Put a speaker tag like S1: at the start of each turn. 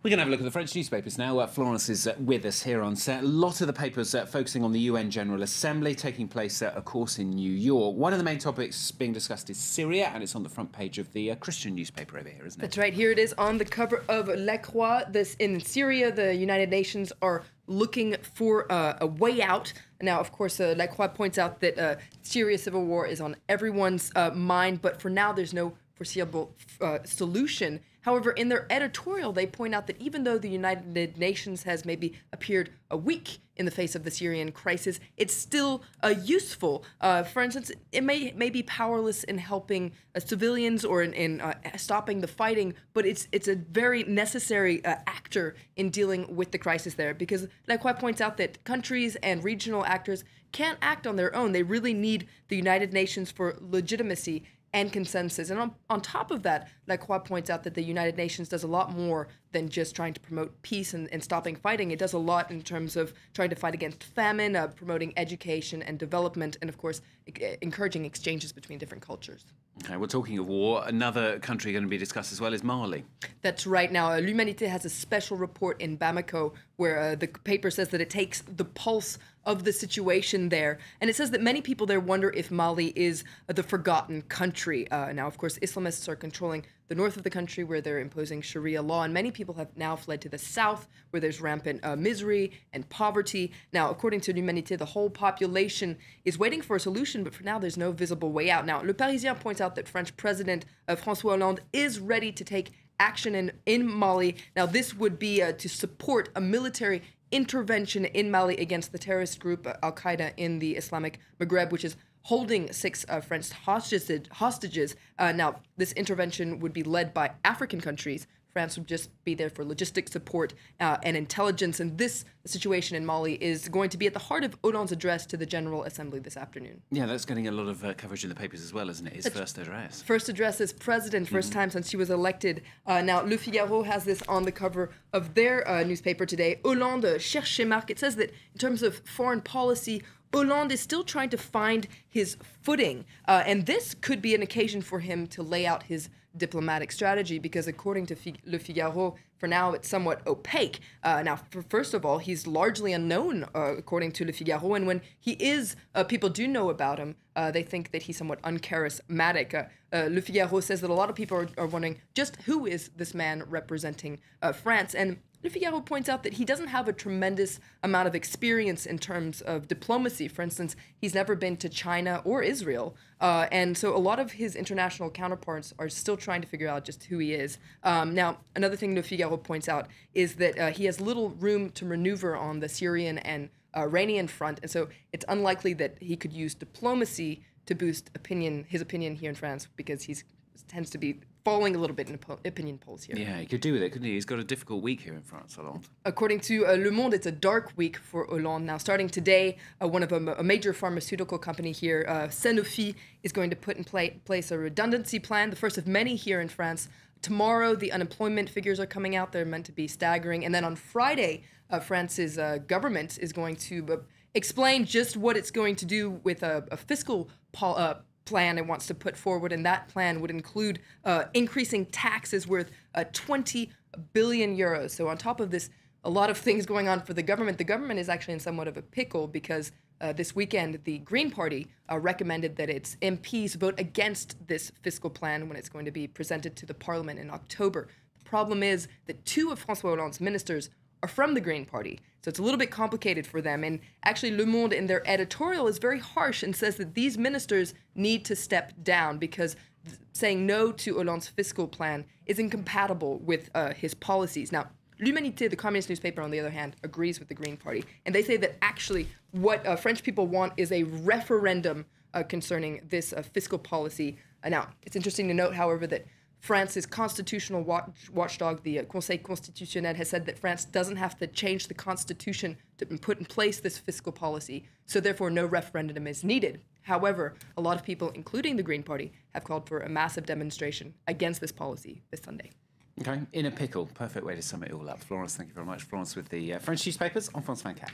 S1: We're going to have a look at the French newspapers now. Florence is with us here on set. A lot of the papers focusing on the UN General Assembly taking place, of course, in New York. One of the main topics being discussed is Syria, and it's on the front page of the Christian newspaper over here, isn't it?
S2: That's right. Here it is on the cover of La Croix. This in Syria, the United Nations are looking for a way out. Now, of course, La Croix points out that Syria civil war is on everyone's mind, but for now, there's no foreseeable solution. However, in their editorial, they point out that even though the United Nations has maybe appeared weak in the face of the Syrian crisis, it's still useful. For instance, it may be powerless in helping civilians or in stopping the fighting, but it's a very necessary actor in dealing with the crisis there, because La Croix points out that countries and regional actors can't act on their own. They really need the United Nations for legitimacy and consensus. And on top of that, La Croix points out that the United Nations does a lot more than just trying to promote peace and stopping fighting. It does a lot in terms of trying to fight against famine, promoting education and development, and of course, encouraging exchanges between different cultures.
S1: Okay, we're talking of war. Another country going to be discussed as well is Mali.
S2: That's right. Now, L'Humanité has a special report in Bamako where the paper says that it takes the pulse of the situation there. And it says that many people there wonder if Mali is the forgotten country. Now, of course, Islamists are controlling the north of the country where they're imposing Sharia law, and many people have now fled to the south where there's rampant misery and poverty. Now, according to L'Humanité, the whole population is waiting for a solution, but for now there's no visible way out. Now, Le Parisien points out that French President François Hollande is ready to take action in Mali. Now, this would be to support a military intervention in Mali against the terrorist group Al-Qaeda in the Islamic Maghreb, which is holding 6 French hostages. Now, this intervention would be led by African countries. France would just be there for logistic support and intelligence. And this situation in Mali is going to be at the heart of Hollande's address to the General Assembly this afternoon.
S1: Yeah, that's getting a lot of coverage in the papers as well, isn't it? His first address.
S2: First address as president, first time since she was elected. Now, Le Figaro has this on the cover of their newspaper today. Hollande cherche ses marques. It says that in terms of foreign policy, Hollande is still trying to find his footing, and this could be an occasion for him to lay out his diplomatic strategy, because according to Le Figaro, for now it's somewhat opaque. Now, first of all, he's largely unknown, according to Le Figaro, and when he is, people do know about him, they think that he's somewhat uncharismatic. Le Figaro says that a lot of people are wondering just who is this man representing France, and Le Figaro points out that he doesn't have a tremendous amount of experience in terms of diplomacy. For instance, he's never been to China or Israel. And so a lot of his international counterparts are still trying to figure out just who he is. Now, another thing Le Figaro points out is that he has little room to maneuver on the Syrian and Iranian front. And so it's unlikely that he could use diplomacy to boost his opinion here in France, because he tends to be falling a little bit in opinion polls here.
S1: Yeah, he could do with it, couldn't he? He's got a difficult week here in France, Hollande. According
S2: to Le Monde, it's a dark week for Hollande. Now, starting today, one of a major pharmaceutical company here, Sanofi, is going to put in place a redundancy plan, the first of many here in France. Tomorrow, the unemployment figures are coming out. They're meant to be staggering. And then on Friday, France's government is going to explain just what it's going to do with a fiscal plan it wants to put forward, and that plan would include increasing taxes worth 20 billion euros. So on top of this, a lot of things going on for the government. The government is actually in somewhat of a pickle, because this weekend the Green Party recommended that its MPs vote against this fiscal plan when it's going to be presented to the Parliament in October. The problem is that 2 of François Hollande's ministers are from the Green Party, so it's a little bit complicated for them. And actually, Le Monde in their editorial is very harsh and says that these ministers need to step down, because saying no to Hollande's fiscal plan is incompatible with his policies. Now, L'Humanité, the communist newspaper, on the other hand, agrees with the Green Party, and they say that actually what French people want is a referendum concerning this fiscal policy. Now, it's interesting to note, however, that France's constitutional watchdog, the Conseil Constitutionnel, has said that France doesn't have to change the constitution to put in place this fiscal policy, so therefore no referendum is needed. However, a lot of people, including the Green Party, have called for a massive demonstration against this policy this Sunday.
S1: Okay, in a pickle. Perfect way to sum it all up. Florence, thank you very much. Florence with the French newspapers on France 24.